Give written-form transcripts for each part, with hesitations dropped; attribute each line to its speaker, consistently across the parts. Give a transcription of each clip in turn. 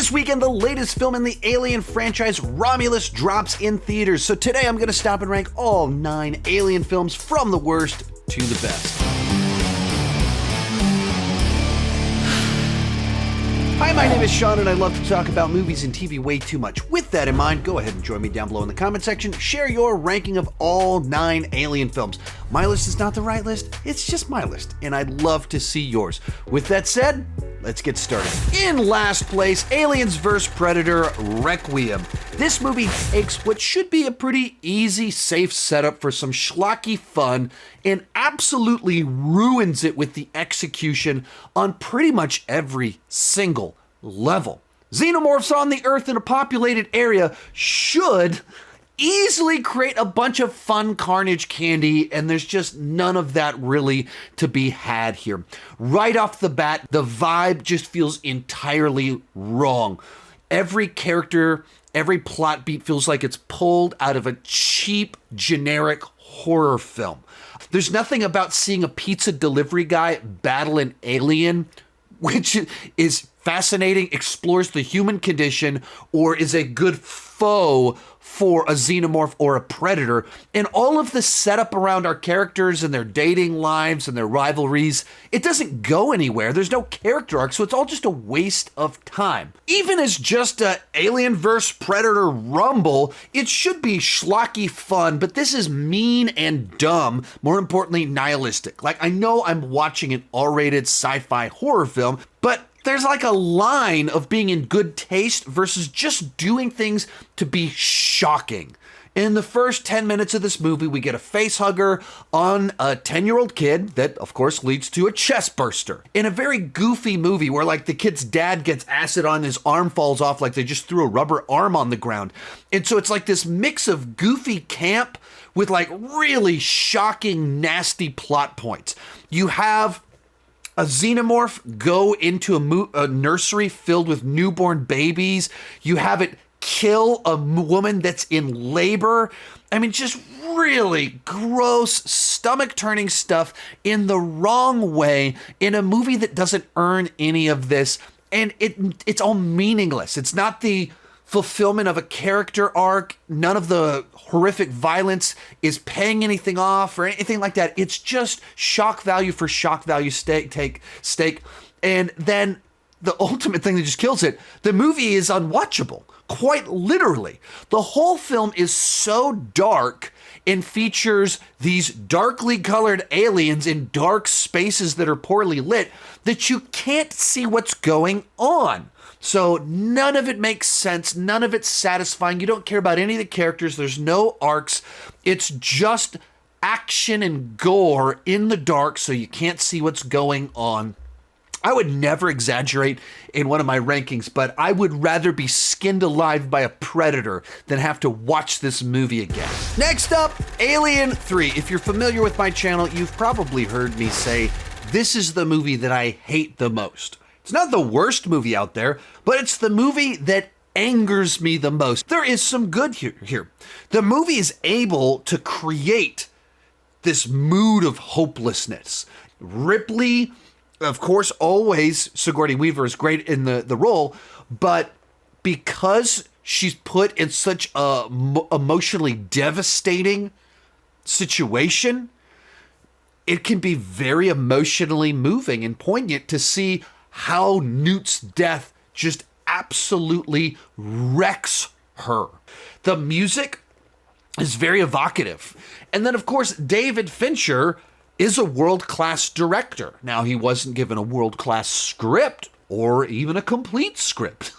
Speaker 1: This weekend, the latest film in the Alien franchise, Romulus, drops in theaters. So today I'm going to stop and rank all 9 Alien films from the worst to the best. Hi, my name is Sean, and I love to talk about movies and TV way too much. With that in mind, go ahead and join me down below in the comment section. Share your ranking of all 9 Alien films. My list is not the right list, it's just my list, and I'd love to see yours. With that said, let's get started. In last place, Aliens vs. Predator Requiem. This movie takes what should be a pretty easy, safe setup for some schlocky fun and absolutely ruins it with the execution on pretty much every single level. Xenomorphs on the Earth in a populated area should easily create a bunch of fun carnage candy, and there's just none of that really to be had here. Right off the bat, the vibe just feels entirely wrong. Every character, every plot beat feels like it's pulled out of a cheap, generic horror film. There's nothing about seeing a pizza delivery guy battle an alien, which is fascinating, explores the human condition, or is a good foe for a xenomorph or a predator. And all of the setup around our characters and their dating lives and their rivalries, it doesn't go anywhere. There's no character arc, so it's all just a waste of time. Even as just a Alien vs. Predator rumble, it should be schlocky fun, but this is mean and dumb, more importantly, nihilistic. Like, I know I'm watching an R-rated sci-fi horror film, but there's like a line of being in good taste versus just doing things to be shocking. In the first 10 minutes of this movie, we get a face hugger on a 10-year-old kid that, of course, leads to a chest burster. In a very goofy movie where, like, the kid's dad gets acid on, his arm falls off like they just threw a rubber arm on the ground. And so it's like this mix of goofy camp with, like, really shocking, nasty plot points. You have a xenomorph go into a nursery filled with newborn babies. You have it kill a woman that's in labor. I mean, just really gross, stomach-turning stuff in the wrong way in a movie that doesn't earn any of this. And it's all meaningless. It's not the fulfillment of a character arc. None of the horrific violence is paying anything off or anything like that. It's just shock value for shock value stake. And then the ultimate thing that just kills it, the movie is unwatchable, quite literally. The whole film is so dark and features these darkly colored aliens in dark spaces that are poorly lit that you can't see what's going on. So none of it makes sense. None of it's satisfying. You don't care about any of the characters. There's no arcs. It's just action and gore in the dark, so you can't see what's going on. I would never exaggerate in one of my rankings, but I would rather be skinned alive by a predator than have to watch this movie again. Next up, Alien 3. If you're familiar with my channel, you've probably heard me say this is the movie that I hate the most. It's not the worst movie out there, but it's the movie that angers me the most. There is some good here. The movie is able to create this mood of hopelessness. Ripley, of course, always, Sigourney Weaver is great in the role, but because she's put in such a emotionally devastating situation, it can be very emotionally moving and poignant to see how Newt's death just absolutely wrecks her. The music is very evocative. And then, of course, David Fincher is a world-class director. Now, he wasn't given a world-class script or even a complete script,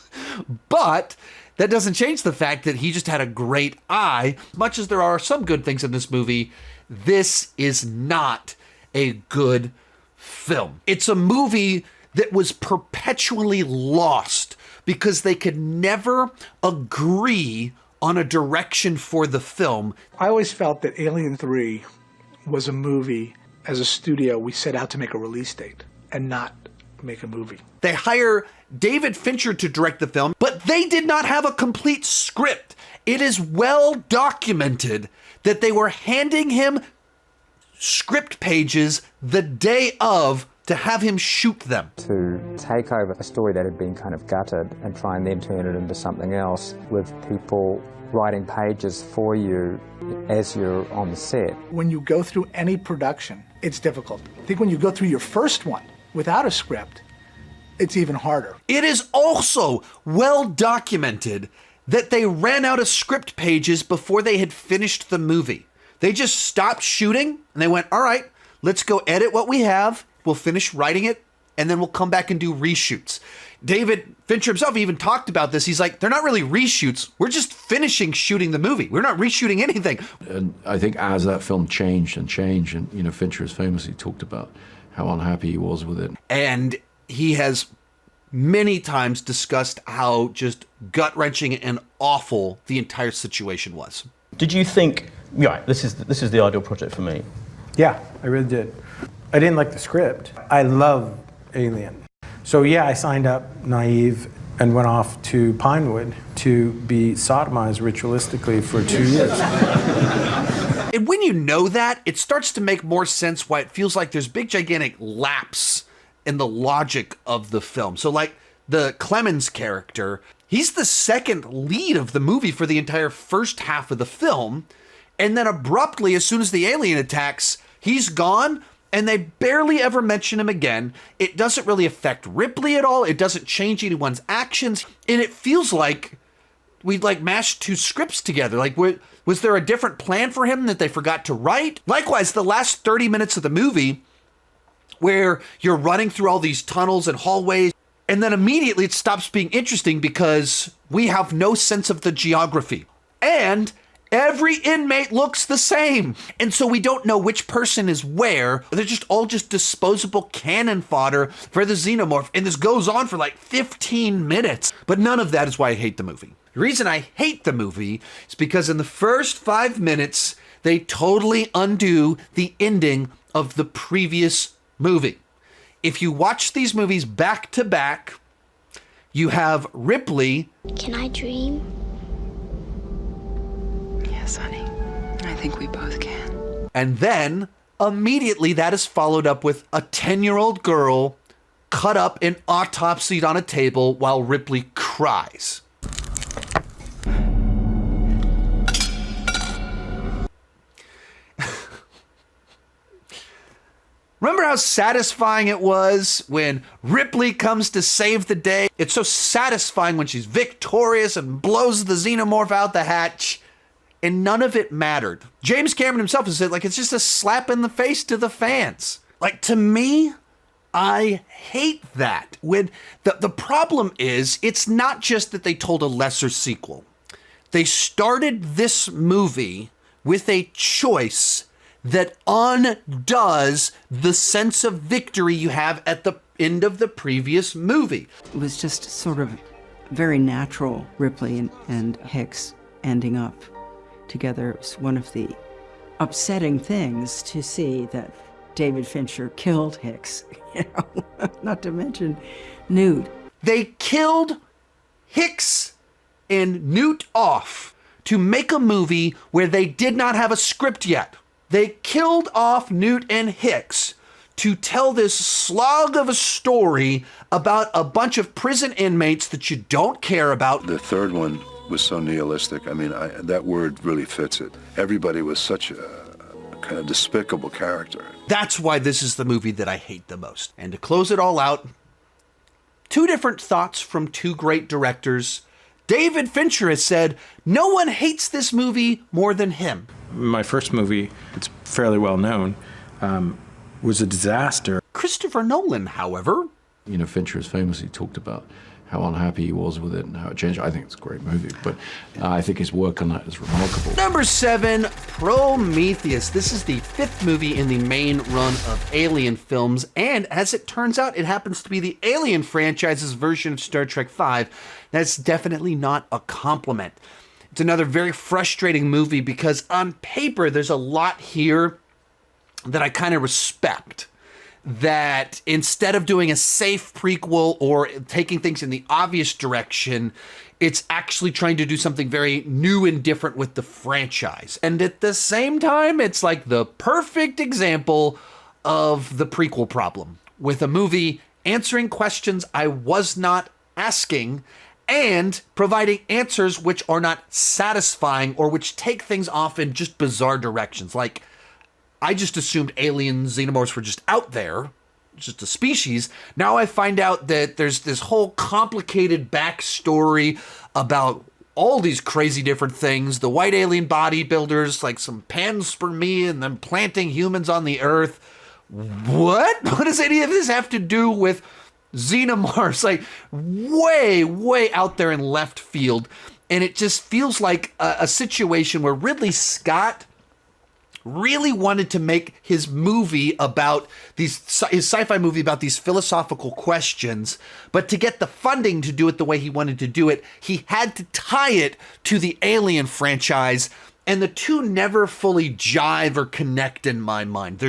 Speaker 1: but that doesn't change the fact that he just had a great eye. Much as there are some good things in this movie, this is not a good film. It's a movie that was perpetually lost because they could never agree on a direction for the film.
Speaker 2: I always felt that Alien 3 was a movie, as a studio, we set out to make a release date and not make a movie.
Speaker 1: They hire David Fincher to direct the film, but they did not have a complete script. It is well documented that they were handing him script pages the day of to have him shoot them.
Speaker 3: To take over a story that had been kind of gutted and try and then turn it into something else with people writing pages for you as you're on the set.
Speaker 2: When you go through any production, it's difficult. I think when you go through your first one without a script, it's even harder.
Speaker 1: It is also well documented that they ran out of script pages before they had finished the movie. They just stopped shooting and they went, all right, let's go edit what we have. We'll finish writing it and then we'll come back and do reshoots. David Fincher himself even talked about this. He's like, they're not really reshoots. We're just finishing shooting the movie. We're not reshooting anything.
Speaker 4: And I think as that film changed, and, you know, Fincher has famously talked about how unhappy he was with it.
Speaker 1: And he has many times discussed how just gut-wrenching and awful the entire situation was.
Speaker 5: Did you think, right, this is the ideal project for me?
Speaker 6: Yeah, I really did. I didn't like the script. I love Alien. So yeah, I signed up naive and went off to Pinewood to be sodomized ritualistically for 2 years.
Speaker 1: And when you know that, it starts to make more sense why it feels like there's big, gigantic lapse in the logic of the film. So like the Clemens character, he's the second lead of the movie for the entire first half of the film. And then abruptly, as soon as the alien attacks, he's gone and they barely ever mention him again. It doesn't really affect Ripley at all. It doesn't change anyone's actions. And it feels like we'd like mashed two scripts together. Like, was there a different plan for him that they forgot to write? Likewise, the last 30 minutes of the movie where you're running through all these tunnels and hallways, and then immediately it stops being interesting because we have no sense of the geography. And every inmate looks the same. And so we don't know which person is where. They're just all just disposable cannon fodder for the xenomorph. And this goes on for like 15 minutes. But none of that is why I hate the movie. The reason I hate the movie is because in the first 5 minutes, they totally undo the ending of the previous movie. If you watch these movies back to back, you have Ripley.
Speaker 7: Can I dream?
Speaker 8: Yes, honey. I think we both can.
Speaker 1: And then immediately that is followed up with a 10-year-old girl cut up and autopsied on a table while Ripley cries. Remember how satisfying it was when Ripley comes to save the day? It's so satisfying when she's victorious and blows the xenomorph out the hatch, and none of it mattered. James Cameron himself has said, like, it's just a slap in the face to the fans. Like, to me, I hate that. When the problem is, it's not just that they told a lesser sequel. They started this movie with a choice that undoes the sense of victory you have at the end of the previous movie.
Speaker 8: It was just sort of very natural, Ripley and Hicks ending up together. It was one of the upsetting things to see that David Fincher killed Hicks, you know, not to mention Newt.
Speaker 1: They killed Hicks and Newt off to make a movie where they did not have a script yet. They killed off Newt and Hicks to tell this slog of a story about a bunch of prison inmates that you don't care about.
Speaker 9: The third one was so nihilistic. I mean, that word really fits it. Everybody was such a kind of despicable character.
Speaker 1: That's why this is the movie that I hate the most. And to close it all out, two different thoughts from two great directors. David Fincher has said, no one hates this movie more than him.
Speaker 6: My first movie, it's fairly well known, was a disaster.
Speaker 1: Christopher Nolan, however,
Speaker 4: You know, Fincher has famously talked about how unhappy he was with it and how it changed. I think it's a great movie, but I think his work on that is remarkable.
Speaker 1: Number 7, Prometheus. This is the 5th movie in the main run of Alien films, and as it turns out, it happens to be the Alien franchise's version of Star Trek V. That's definitely not a compliment. It's another very frustrating movie because on paper, there's a lot here that I kind of respect. That instead of doing a safe prequel or taking things in the obvious direction, it's actually trying to do something very new and different with the franchise. And at the same time, it's like the perfect example of the prequel problem, with a movie answering questions I was not asking and providing answers which are not satisfying or which take things off in just bizarre directions. Like, I just assumed alien xenomorphs were just out there, just a species. Now I find out that there's this whole complicated backstory about all these crazy different things. The white alien bodybuilders, like some panspermia and them planting humans on the earth. What? What does any of this have to do with xenomorphs? Like, way out there in left field. And it just feels like a situation where Ridley Scott really wanted to make his movie about his sci-fi movie about these philosophical questions, but to get the funding to do it the way he wanted to do it, he had to tie it to the Alien franchise, and the two never fully jive or connect in my mind.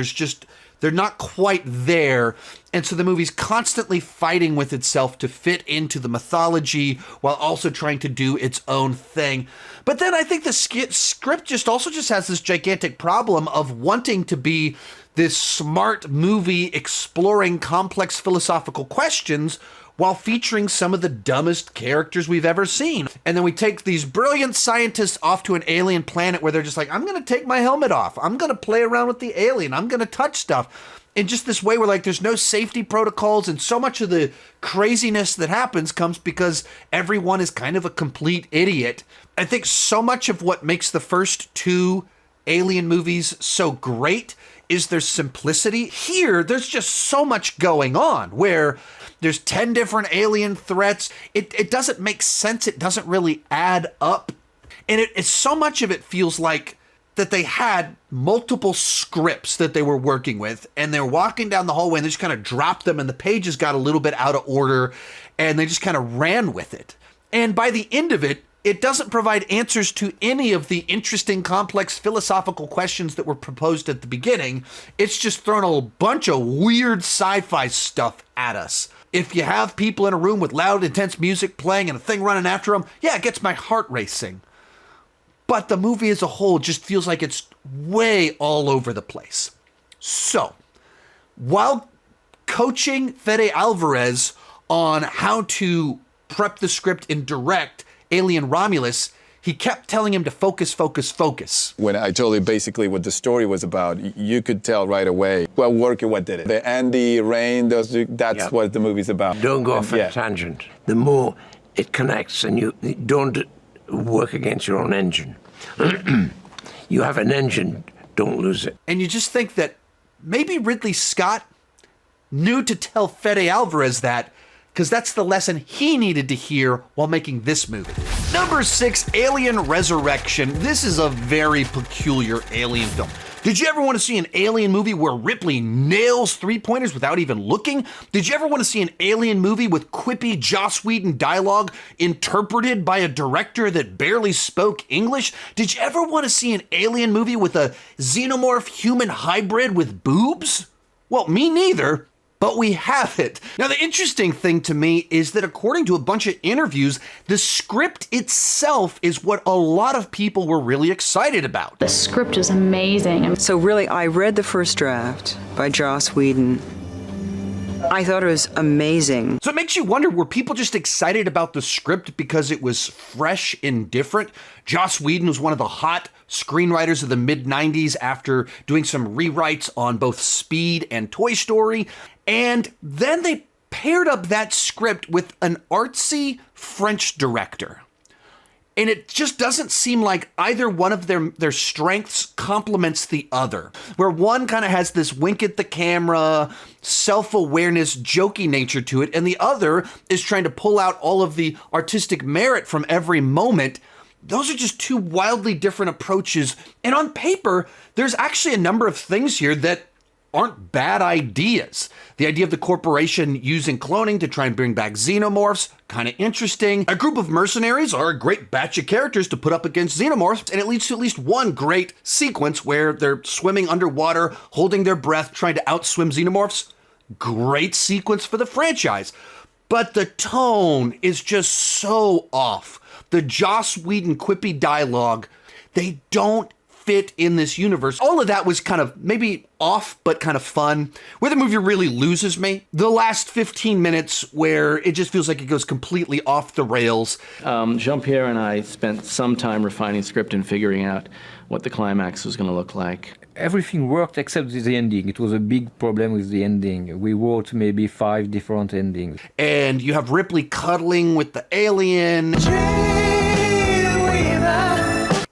Speaker 1: They're not quite there. And so the movie's constantly fighting with itself to fit into the mythology while also trying to do its own thing. But then I think the script just has this gigantic problem of wanting to be this smart movie exploring complex philosophical questions while featuring some of the dumbest characters we've ever seen. And then we take these brilliant scientists off to an alien planet where they're just like, I'm going to take my helmet off. I'm going to play around with the alien. I'm going to touch stuff. In just this way where, like, there's no safety protocols, and so much of the craziness that happens comes because everyone is kind of a complete idiot. I think so much of what makes the first two Alien movies so great is their simplicity. Here, there's just so much going on where there's 10 different alien threats. It doesn't make sense. It doesn't really add up. And it's so much of it feels like that they had multiple scripts that they were working with, and they're walking down the hallway and they just kind of dropped them, and the pages got a little bit out of order, and they just kind of ran with it. And by the end of it, it doesn't provide answers to any of the interesting, complex philosophical questions that were proposed at the beginning. It's just thrown a bunch of weird sci-fi stuff at us. If you have people in a room with loud, intense music playing and a thing running after them, yeah, it gets my heart racing. But the movie as a whole just feels like it's way all over the place. So, while coaching Fede Alvarez on how to prep the script and direct Alien Romulus, he kept telling him to focus.
Speaker 7: When I told you basically what the story was about, you could tell right away what did it. The Andy, Rain, that's what the movie's about.
Speaker 10: Don't go off a tangent. The more it connects, and you don't work against your own engine. You have an engine, don't lose it.
Speaker 1: And you just think that maybe Ridley Scott knew to tell Fede Alvarez that, because that's the lesson he needed to hear while making this movie. Number 6, Alien Resurrection. This is a very peculiar Alien film. Did you ever want to see an Alien movie where Ripley nails three-pointers without even looking? Did you ever want to see an Alien movie with quippy Joss Whedon dialogue interpreted by a director that barely spoke English? Did you ever want to see an Alien movie with a xenomorph human hybrid with boobs? Well, me neither. But we have it. Now, the interesting thing to me is that according to a bunch of interviews, the script itself is what a lot of people were really excited about.
Speaker 11: The script is amazing.
Speaker 8: So really, I read the first draft by Joss Whedon. I thought it was amazing.
Speaker 1: So it makes you wonder, were people just excited about the script because it was fresh and different? Joss Whedon was one of the hot screenwriters of the mid-90s after doing some rewrites on both Speed and Toy Story. And then they paired up that script with an artsy French director. And it just doesn't seem like either one of their strengths complements the other. Where one kind of has this wink at the camera, self-awareness, jokey nature to it, and the other is trying to pull out all of the artistic merit from every moment. Those are just two wildly different approaches. And on paper, there's actually a number of things here that aren't bad ideas. The idea of the corporation using cloning to try and bring back xenomorphs, kind of interesting. A group of mercenaries are a great batch of characters to put up against xenomorphs, and it leads to at least one great sequence where they're swimming underwater, holding their breath, trying to outswim xenomorphs. Great sequence for the franchise. But the tone is just so off. The Joss Whedon quippy dialogue, they don't fit in this universe. All of that was kind of maybe off, but kind of fun. Where the movie really loses me, the last 15 minutes where it just feels like it goes completely off the rails.
Speaker 12: Jean-Pierre and I spent some time refining script and figuring out what the climax was going to look like.
Speaker 13: Everything worked except the ending. It was a big problem with the ending. We wrote maybe 5 different endings.
Speaker 1: And you have Ripley cuddling with the alien.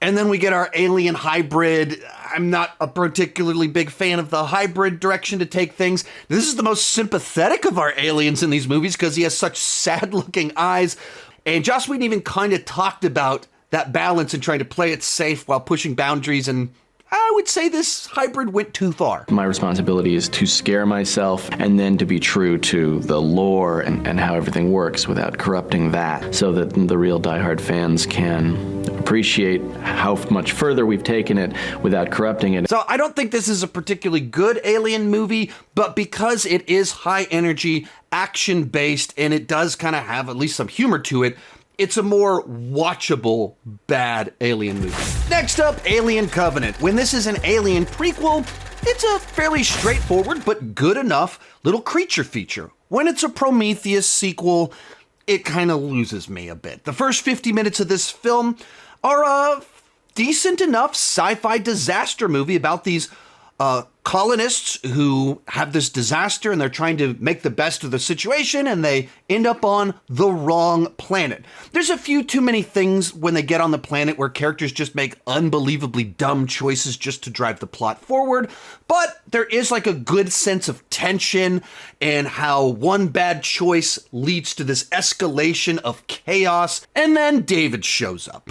Speaker 1: And then we get our alien hybrid. I'm not a particularly big fan of the hybrid direction to take things. This is the most sympathetic of our aliens in these movies because he has such sad-looking eyes. And Joss Whedon even kind of talked about that balance and trying to play it safe while pushing boundaries, and I would say this hybrid went too far.
Speaker 12: My responsibility is to scare myself and then to be true to the lore and how everything works without corrupting that, so that the real diehard fans can appreciate how much further we've taken it without corrupting it.
Speaker 1: So I don't think this is a particularly good Alien movie, but because it is high energy, action based, and it does kind of have at least some humor to it, it's a more watchable bad Alien movie. Next up, Alien Covenant. When this is an Alien prequel, it's a fairly straightforward but good enough little creature feature. When it's a Prometheus sequel, it kind of loses me a bit. The first 50 minutes of this film are a decent enough sci-fi disaster movie about these colonists who have this disaster and they're trying to make the best of the situation and they end up on the wrong planet. There's a few too many things when they get on the planet where characters just make unbelievably dumb choices just to drive the plot forward, but there is like a good sense of tension and how one bad choice leads to this escalation of chaos, and then David shows up.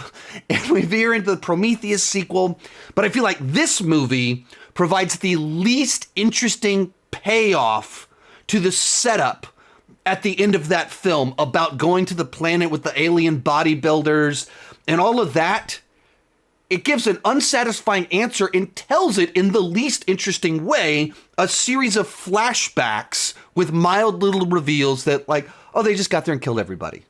Speaker 1: And we veer into the Prometheus sequel, but I feel like this movie provides the least interesting payoff to the setup at the end of that film about going to the planet with the alien bodybuilders and all of that. It gives an unsatisfying answer and tells it in the least interesting way, a series of flashbacks with mild little reveals that, like, oh, they just got there and killed everybody.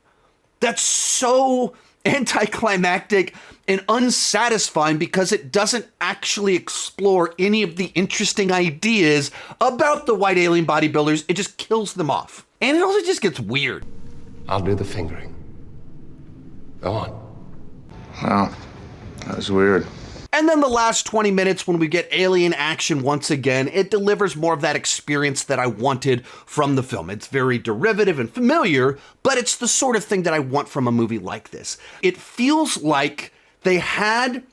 Speaker 1: That's so anticlimactic and unsatisfying because it doesn't actually explore any of the interesting ideas about the white alien bodybuilders. It just kills them off. And it also just gets weird.
Speaker 14: I'll do the fingering. Go on.
Speaker 15: Wow, that was weird.
Speaker 1: And then the last 20 minutes when we get alien action once again, it delivers more of that experience that I wanted from the film. It's very derivative and familiar, but it's the sort of thing that I want from a movie like this. It feels like they had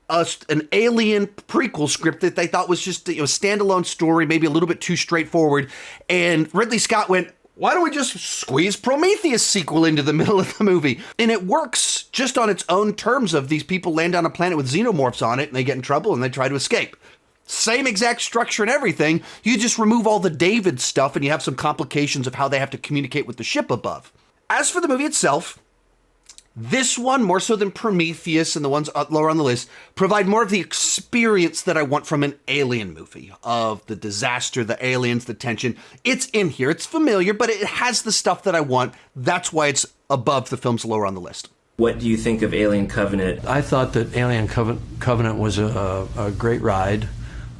Speaker 1: an Alien prequel script that they thought was just a standalone story, maybe a little bit too straightforward, and Ridley Scott went, why don't we just squeeze Prometheus sequel into the middle of the movie? And it works just on its own terms of these people land on a planet with xenomorphs on it and they get in trouble and they try to escape. Same exact structure and everything. You just remove all the David stuff and you have some complications of how they have to communicate with the ship above. As for the movie itself, this one, more so than Prometheus and the ones lower on the list, provide more of the experience that I want from an Alien movie, of the disaster, the aliens, the tension. It's in here, it's familiar, but it has the stuff that I want. That's why it's above the films lower on the list.
Speaker 16: What do you think of Alien Covenant?
Speaker 17: I thought that Alien Covenant was a great ride.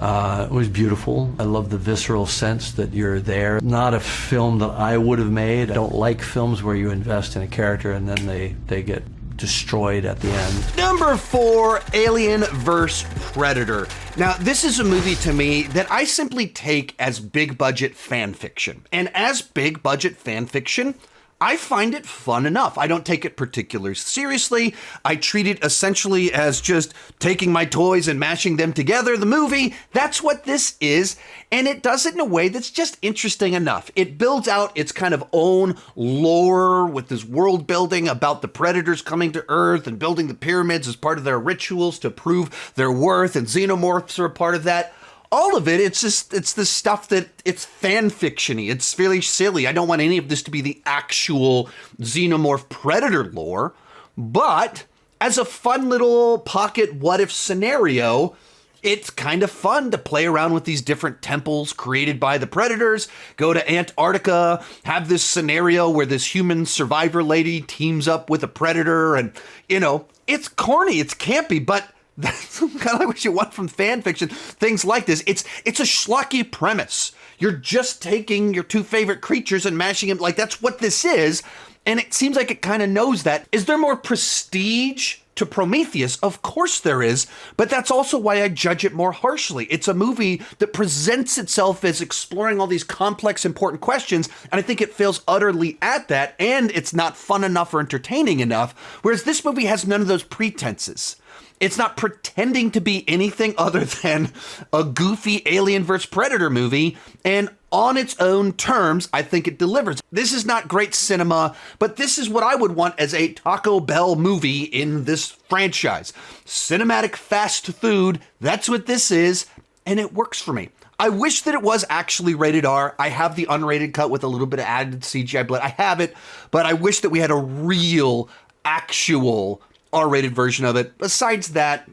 Speaker 17: It was beautiful. I love the visceral sense that you're there. Not a film that I would have made. I don't like films where you invest in a character and then they get destroyed at the end.
Speaker 1: Number 4, Alien vs. Predator. Now, this is a movie to me that I simply take as big budget fan fiction. And as big budget fan fiction, I find it fun enough. I don't take it particularly seriously. I treat it essentially as just taking my toys and mashing them together. The movie, that's what this is. And it does it in a way that's just interesting enough. It builds out its kind of own lore with this world building about the predators coming to Earth and building the pyramids as part of their rituals to prove their worth. And xenomorphs are a part of that. All of it, it's the stuff that it's fan fiction-y. It's really silly. I don't want any of this to be the actual xenomorph predator lore, but as a fun little pocket what-if scenario, it's kind of fun to play around with these different temples created by the predators, go to Antarctica, have this scenario where this human survivor lady teams up with a predator, and, you know, it's corny, it's campy, but That's kind of like what you want from fan fiction. Things like this. It's a schlocky premise. You're just taking your two favorite creatures and mashing them. Like, that's what this is. And it seems like it kind of knows that. Is there more prestige to Prometheus? Of course there is, but that's also why I judge it more harshly. It's a movie that presents itself as exploring all these complex, important questions, and I think it fails utterly at that, and it's not fun enough or entertaining enough, whereas this movie has none of those pretenses. It's not pretending to be anything other than a goofy Alien vs. Predator movie, and on its own terms, I think it delivers. This is not great cinema, but this is what I would want as a Taco Bell movie in this franchise. Cinematic fast food, that's what this is, and it works for me. I wish that it was actually rated R. I have the unrated cut with a little bit of added CGI blood. I have it, but I wish that we had a real, actual R-rated version of it. Besides that,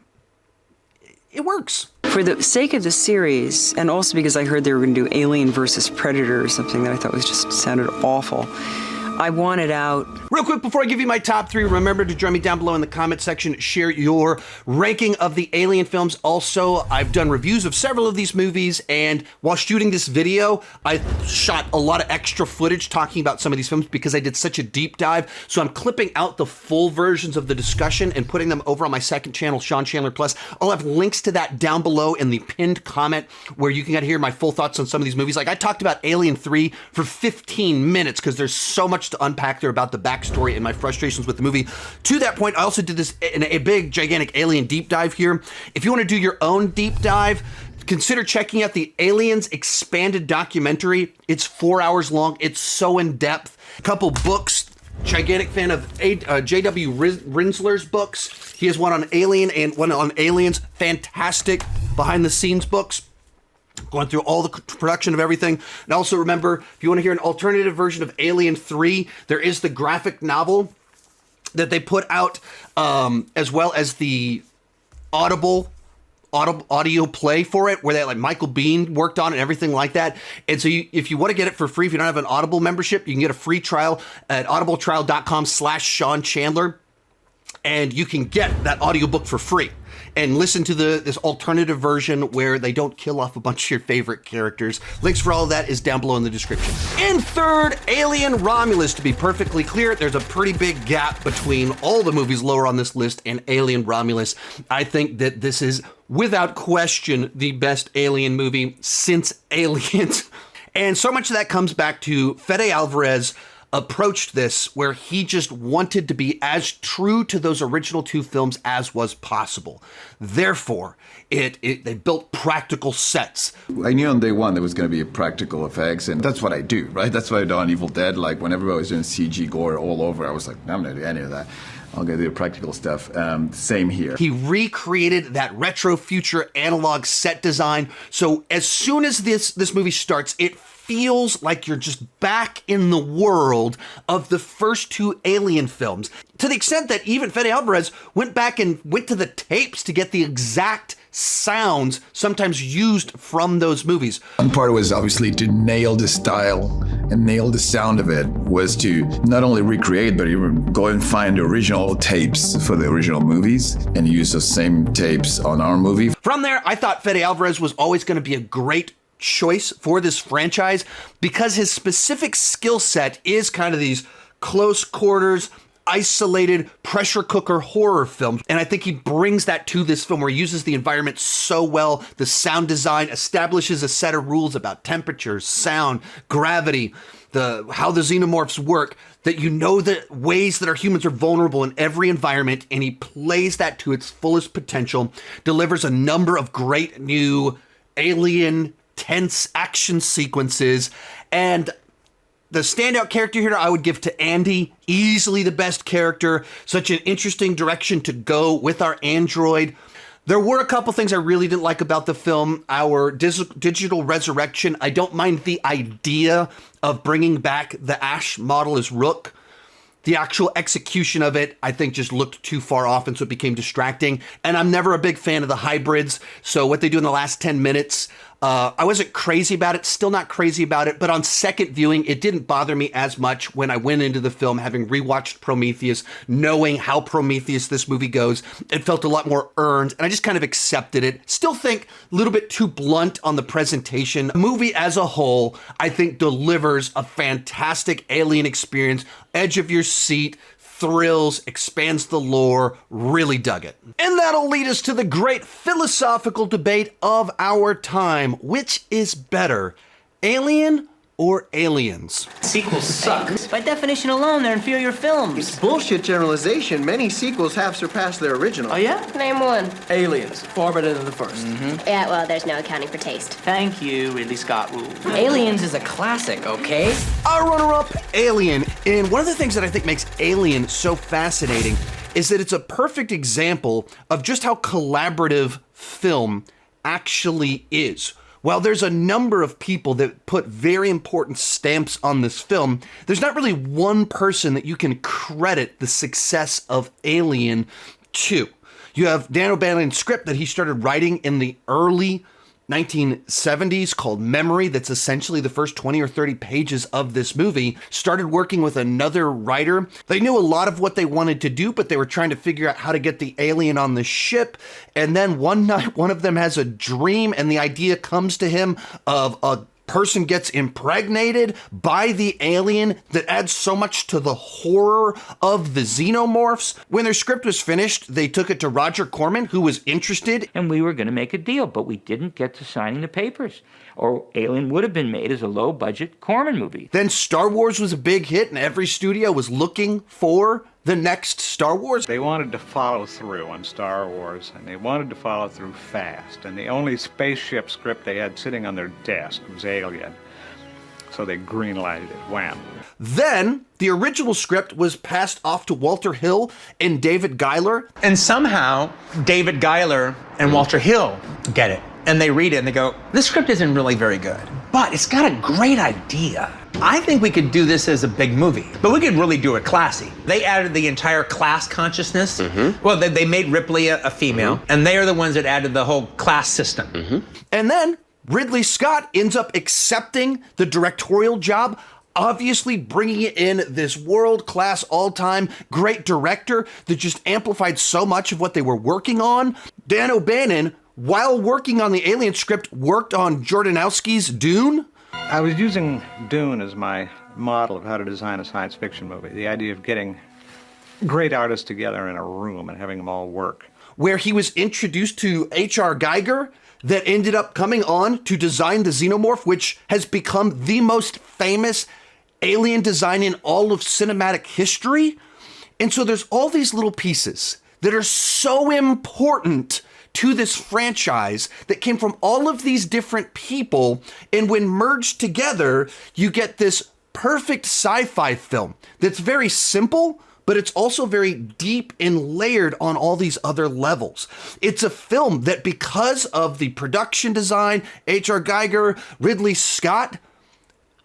Speaker 1: it works.
Speaker 8: For the sake of the series, and also because I heard they were going to do Alien versus Predator or something that I thought was just sounded awful, I wanted out.
Speaker 1: Real quick, before I give you my top 3, remember to join me down below in the comment section. Share your ranking of the Alien films. Also, I've done reviews of several of these movies, and while shooting this video, I shot a lot of extra footage talking about some of these films because I did such a deep dive. So I'm clipping out the full versions of the discussion and putting them over on my second channel, Sean Chandler Plus. I'll have links to that down below in the pinned comment where you can get to hear my full thoughts on some of these movies. Like, I talked about Alien 3 for 15 minutes because there's so much to unpack there about the backstory and my frustrations with the movie. To that point, I also did this in a big, gigantic Alien deep dive here. If you want to do your own deep dive, consider checking out the Aliens expanded documentary. It's 4 hours long. It's so in-depth. A couple books. Gigantic fan of J.W. Rinsler's books. He has one on Alien and one on Aliens. Fantastic behind-the-scenes books, going through all the production of everything. And also remember, if you want to hear an alternative version of Alien 3, there is the graphic novel that they put out, as well as the audio play for it, where they, like, Michael Biehn worked on it and everything like that. And so if you want to get it for free, if you don't have an Audible membership, you can get a free trial at audibletrial.com/Sean Chandler, and you can get that audiobook for free and listen to this alternative version where they don't kill off a bunch of your favorite characters. Links for all of that is down below in the description. In third, Alien Romulus. To be perfectly clear, there's a pretty big gap between all the movies lower on this list and Alien Romulus. I think that this is, without question, the best Alien movie since Aliens. And so much of that comes back to Fede Alvarez approached this where he just wanted to be as true to those original two films as was possible. Therefore, they built practical sets.
Speaker 7: I knew on day one there was going to be practical effects, and that's what I do, right? That's what I do on Evil Dead. Like, when everybody was doing CG gore all over, I was like, no, I'm not going to do any of that. I'm going to do practical stuff. Same here.
Speaker 1: He recreated that retro future analog set design. So as soon as this movie starts, it feels like you're just back in the world of the first two Alien films, to the extent that even Fede Alvarez went back and went to the tapes to get the exact sounds sometimes used from those movies.
Speaker 7: One part was obviously to nail the style and nail the sound of it, was to not only recreate, but even go and find the original tapes for the original movies and use those same tapes on our movie.
Speaker 1: From there, I thought Fede Alvarez was always going to be a great choice for this franchise because his specific skill set is kind of these close quarters, isolated pressure cooker horror films. And I think he brings that to this film where he uses the environment so well. The sound design establishes a set of rules about temperature, sound, gravity, how the xenomorphs work, that you know the ways that our humans are vulnerable in every environment, and he plays that to its fullest potential, delivers a number of great new alien tense action sequences, and the standout character here I would give to Andy, easily the best character, such an interesting direction to go with our android. There were a couple things I really didn't like about the film. Our digital resurrection, I don't mind the idea of bringing back the Ash model as Rook. The actual execution of it, I think, just looked too far off, and so it became distracting. And I'm never a big fan of the hybrids, so what they do in the last 10 minutes, I wasn't crazy about it, still not crazy about it, but on second viewing, it didn't bother me as much when I went into the film, having rewatched Prometheus, knowing how Prometheus this movie goes. It felt a lot more earned, and I just kind of accepted it. Still think a little bit too blunt on the presentation. The movie as a whole, I think, delivers a fantastic alien experience, edge of your seat, thrills, expands the lore, really dug it. And that'll lead us to the great philosophical debate of our time. Which is better, Alien or Aliens?
Speaker 18: Sequels suck. By definition alone, they're inferior films.
Speaker 19: It's bullshit generalization. Many sequels have surpassed their original.
Speaker 18: Oh, yeah?
Speaker 20: Name one.
Speaker 19: Aliens. Far better than the first.
Speaker 20: Yeah, well, there's no accounting for taste.
Speaker 18: Thank you, Ridley Scott rules. Aliens is a classic, okay?
Speaker 1: Our runner-up, Alien. And one of the things that I think makes Alien so fascinating is that it's a perfect example of just how collaborative film actually is. While there's a number of people that put very important stamps on this film, there's not really one person that you can credit the success of Alien to. You have Dan O'Bannon's script that he started writing in the early 1970s called Memory, that's essentially the first 20 or 30 pages of this movie. Started working with another writer. They knew a lot of what they wanted to do, but they were trying to figure out how to get the alien on the ship. And then one night, one of them has a dream, and the idea comes to him of a person gets impregnated by the alien that adds so much to the horror of the xenomorphs. When their script was finished, they took it to Roger Corman, who was interested.
Speaker 21: And we were going to make a deal, but we didn't get to signing the papers, or Alien would have been made as a low-budget Corman movie.
Speaker 1: Then Star Wars was a big hit, and every studio was looking for the next Star Wars.
Speaker 22: They wanted to follow through on Star Wars, and they wanted to follow through fast. And the only spaceship script they had sitting on their desk was Alien. So they greenlighted it. Wham.
Speaker 1: Then the original script was passed off to Walter Hill and David Giler.
Speaker 23: And somehow David Giler and Walter Hill get it. And they read it and they go, this script isn't really very good, but it's got a great idea. I think we could do this as a big movie, but we could really do it classy. They added the entire class consciousness. Well, they made Ripley a female, and they are the ones that added the whole class system.
Speaker 1: And then Ridley Scott ends up accepting the directorial job, obviously bringing it in this world-class, all-time great director that just amplified so much of what they were working on. Dan O'Bannon, while working on the Alien script, worked on Jodorowsky's Dune.
Speaker 22: I was using Dune as my model of how to design a science fiction movie. The idea of getting great artists together in a room and having them all work.
Speaker 1: Where he was introduced to H.R. Giger, that ended up coming on to design the xenomorph, which has become the most famous alien design in all of cinematic history. And so there's all these little pieces that are so important to this franchise that came from all of these different people, and when merged together, you get this perfect sci-fi film that's very simple, but it's also very deep and layered on all these other levels. It's a film that, because of the production design, H.R. Giger, Ridley Scott,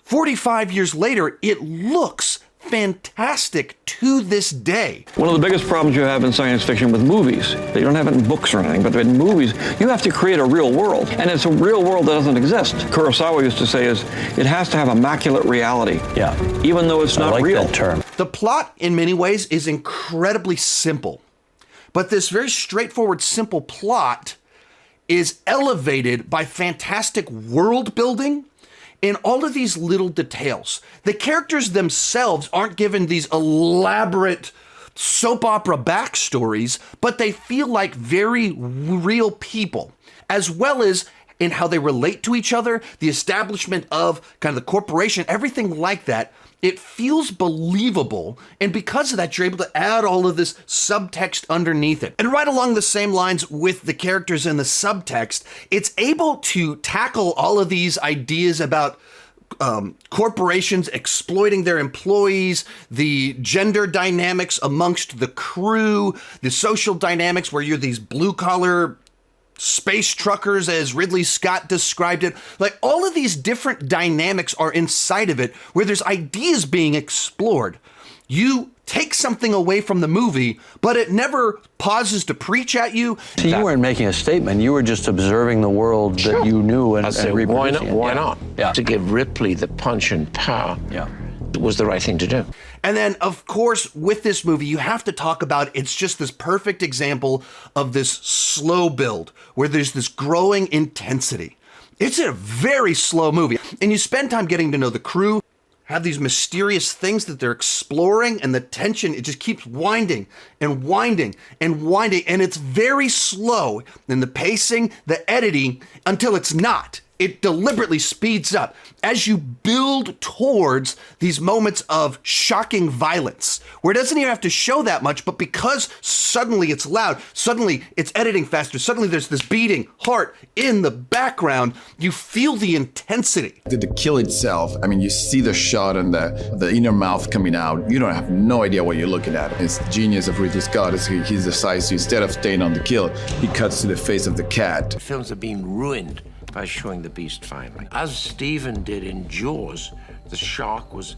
Speaker 1: 45 years later, it looks fantastic to this day.
Speaker 24: One of the biggest problems you have in science fiction with movies, that you don't have it in books or anything, but in movies, you have to create a real world. And it's a real world that doesn't exist. Kurosawa used to say it has to have immaculate reality. Yeah. Even though it's not real.
Speaker 23: That term.
Speaker 1: The plot, in many ways, is incredibly simple. But this very straightforward, simple plot is elevated by fantastic world building in all of these little details. The characters themselves aren't given these elaborate soap opera backstories, but they feel like very real people, as well as in how they relate to each other, the establishment of kind of the corporation, everything like that. It feels believable, and because of that, you're able to add all of this subtext underneath it. And right along the same lines with the characters and the subtext, it's able to tackle all of these ideas about corporations exploiting their employees, the gender dynamics amongst the crew, the social dynamics where you're these blue-collar space truckers, as Ridley Scott described it. Like, all of these different dynamics are inside of it, where there's ideas being explored. You takes something away from the movie, but it never pauses to preach at you.
Speaker 17: So you weren't making a statement. You were just observing the world that you knew and reproducing it.
Speaker 10: Why not?
Speaker 17: Yeah.
Speaker 10: To give Ripley the punch and power was the right thing to do.
Speaker 1: And then, of course, with this movie, you have to talk about it's just this perfect example of this slow build where there's this growing intensity. It's a very slow movie, and you spend time getting to know the crew, have these mysterious things that they're exploring, and the tension, it just keeps winding and winding and winding, and it's very slow in the pacing, the editing, until it's not. It deliberately speeds up as you build towards these moments of shocking violence, where it doesn't even have to show that much, but because suddenly it's loud, suddenly it's editing faster, suddenly there's this beating heart in the background, you feel the intensity.
Speaker 7: The kill itself, I mean, you see the shot and the inner mouth coming out. You don't have no idea what you're looking at. It's genius of Ridley Scott is he decides to, instead of staying on the kill, he cuts to the face of the cat.
Speaker 10: Films are being ruined by showing the beast finally. As Stephen did in Jaws, the shark was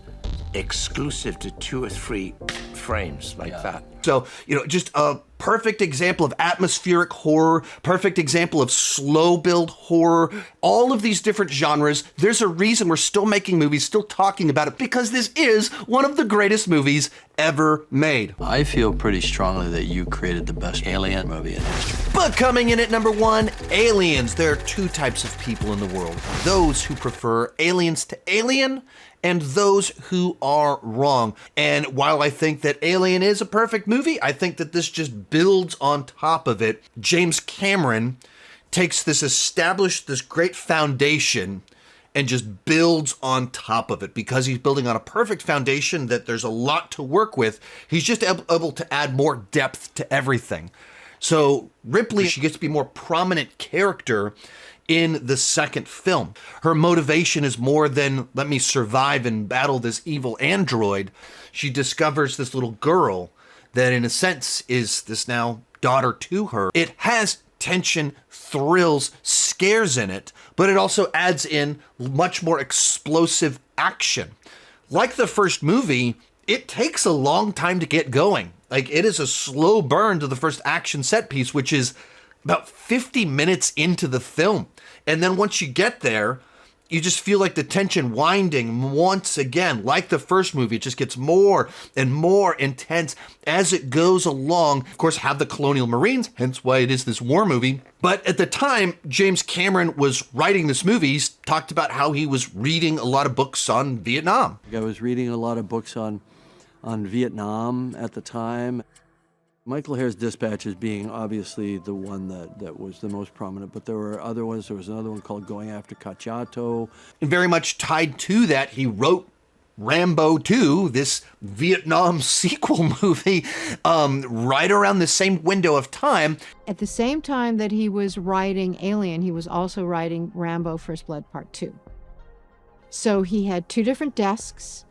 Speaker 10: exclusive to 2 or 3 frames like that.
Speaker 1: So, just a perfect example of atmospheric horror, perfect example of slow build horror, all of these different genres. There's a reason we're still making movies, still talking about it, because this is one of the greatest movies ever made.
Speaker 17: I feel pretty strongly that you created the best alien movie in history.
Speaker 1: But coming in at number 1, Aliens. There are 2 types of people in the world. Those who prefer Aliens to Alien, and those who are wrong. And while I think that Alien is a perfect movie, I think that this just builds on top of it. James Cameron takes this great foundation and just builds on top of it. Because he's building on a perfect foundation that there's a lot to work with, he's just able to add more depth to everything. So Ripley, she gets to be a more prominent character in the second film. Her motivation is more than let me survive and battle this evil android. She discovers this little girl that in a sense is this now daughter to her. It has tension, thrills, scares in it, but it also adds in much more explosive action. Like the first movie, it takes a long time to get going. Like, it is a slow burn to the first action set piece, which is about 50 minutes into the film. And then once you get there, you just feel like the tension winding once again. Like the first movie, it just gets more and more intense as it goes along. Of course, have the Colonial Marines, hence why it is this war movie. But at the time, James Cameron was writing this movie, he talked about how he was reading a lot of books on Vietnam.
Speaker 17: I was reading a lot of books on Vietnam at the time. Michael Herr's Dispatches being obviously the one that was the most prominent, but there were other ones. There was another one called Going After Cacciato.
Speaker 1: And very much tied to that, he wrote Rambo 2, this Vietnam sequel movie, right around the same window of time.
Speaker 2: At the same time that he was writing Alien, he was also writing Rambo First Blood Part 2. So he had 2 different desks,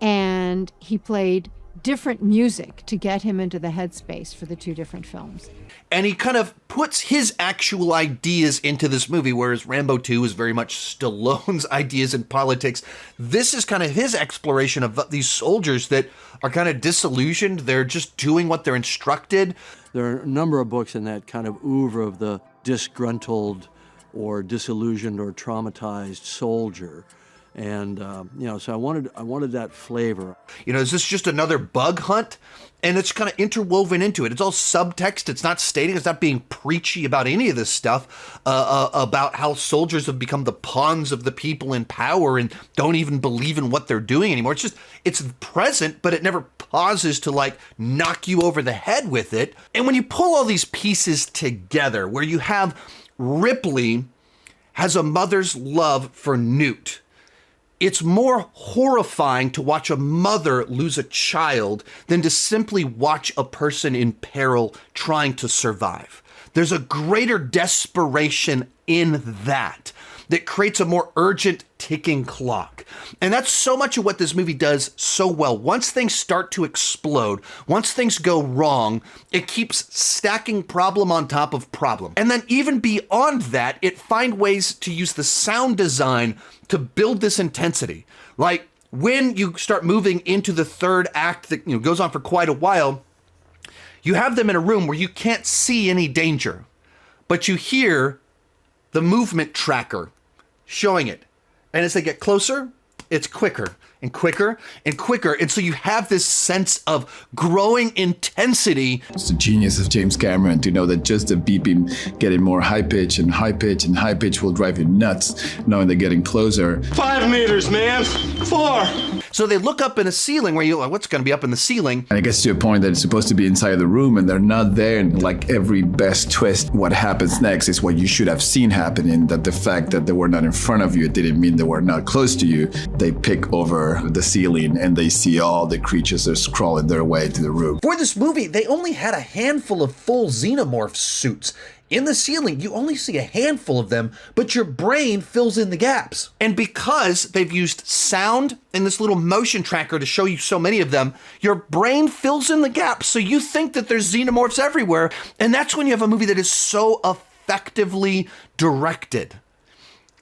Speaker 2: and he played different music to get him into the headspace for the 2 different films.
Speaker 1: And he kind of puts his actual ideas into this movie, whereas Rambo 2 is very much Stallone's ideas in politics. This is kind of his exploration of these soldiers that are kind of disillusioned. They're just doing what they're instructed.
Speaker 17: There are a number of books in that kind of oeuvre of the disgruntled or disillusioned or traumatized soldier. And, so I wanted that flavor.
Speaker 1: Is this just another bug hunt? And it's kind of interwoven into it. It's all subtext. It's not stating, it's not being preachy about any of this stuff, about how soldiers have become the pawns of the people in power and don't even believe in what they're doing anymore. It's present, but it never pauses to knock you over the head with it. And when you pull all these pieces together, where you have Ripley has a mother's love for Newt, it's more horrifying to watch a mother lose a child than to simply watch a person in peril trying to survive. There's a greater desperation in that creates a more urgent ticking clock. And that's so much of what this movie does so well. Once things start to explode, once things go wrong, it keeps stacking problem on top of problem. And then even beyond that, it finds ways to use the sound design to build this intensity. Like when you start moving into the third act that goes on for quite a while, you have them in a room where you can't see any danger, but you hear the movement tracker showing it. And as they get closer, it's quicker and quicker and quicker. And so you have this sense of growing intensity.
Speaker 7: It's the genius of James Cameron to know that just the beeping, getting more high pitch and high pitch and high pitch will drive you nuts, knowing they're getting closer.
Speaker 14: 5 meters, man. 4.
Speaker 1: So they look up in a ceiling where you're like, what's going to be up in the ceiling?
Speaker 7: And it gets to a point that it's supposed to be inside the room and they're not there. And like every best twist, what happens next is what you should have seen happening. That the fact that they were not in front of you, it didn't mean they were not close to you. They pick over the ceiling and they see all the creatures that are crawling their way to the room.
Speaker 1: For this movie, they only had a handful of full xenomorph suits. In the ceiling, you only see a handful of them, but your brain fills in the gaps. And because they've used sound and this little motion tracker to show you so many of them, your brain fills in the gaps. So you think that there's xenomorphs everywhere. And that's when you have a movie that is so effectively directed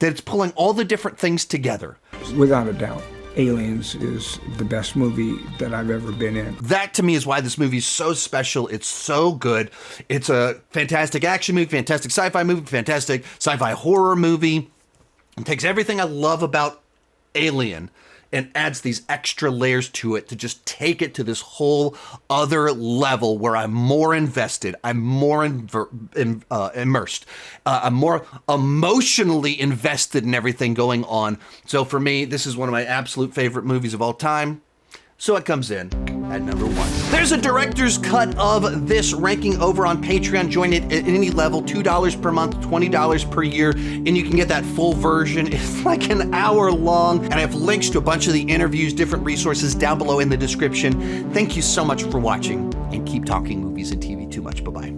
Speaker 1: that it's pulling all the different things together.
Speaker 3: Without a doubt, Aliens is the best movie that I've ever been in.
Speaker 1: That to me is why this movie is so special. It's so good. It's a fantastic action movie, fantastic sci-fi movie, fantastic sci-fi horror movie. It takes everything I love about Alien and adds these extra layers to it to just take it to this whole other level where I'm more invested, I'm more immersed, I'm more emotionally invested in everything going on. So for me, this is one of my absolute favorite movies of all time. So it comes in at number 1. There's a director's cut of this ranking over on Patreon. Join it at any level, $2 per month, $20 per year, and you can get that full version. It's like an hour long, and I have links to a bunch of the interviews, different resources down below in the description. Thank you so much for watching, and keep talking movies and TV too much. Bye-bye.